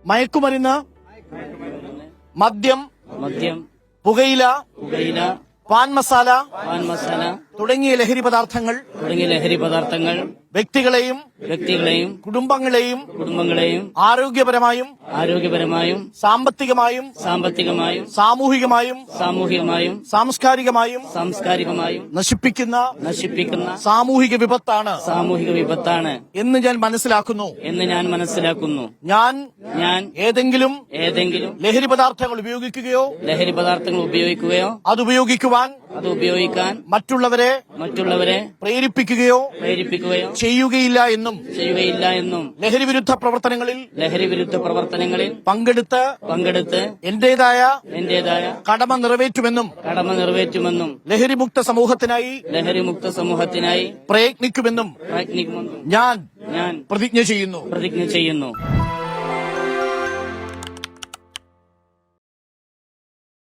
മയക്കുമരുന്ന്, മദ്യം, പുകയില, പാൻ മസാല തുടങ്ങിയ ലഹരി പദാർത്ഥങ്ങൾ വ്യക്തികളെയും കുടുംബങ്ങളെയും ആരോഗ്യപരമായും സാമ്പത്തികമായും സാമൂഹികമായും സാംസ്കാരികമായും നശിപ്പിക്കുന്ന സാമൂഹിക വിപത്താണ് എന്ന് ഞാൻ മനസ്സിലാക്കുന്നു. ഞാൻ ഏതെങ്കിലും ലഹരി പദാർത്ഥങ്ങൾ ഉപയോഗിക്കുകയോ അത് ഉപയോഗിക്കുവാൻ മറ്റുള്ളവരെ പ്രേരിപ്പിക്കുകയോ ചെയ്യുകയില്ല എന്നും ലഹരി വിരുദ്ധ പ്രവർത്തനങ്ങളിൽ പങ്കെടുത്ത് എന്റേതായ കടമ നിറവേറ്റുമെന്നും ലഹരിമുക്ത സമൂഹത്തിനായി പ്രയത്നിക്കുമെന്നും ഞാൻ പ്രതിജ്ഞ ചെയ്യുന്നു.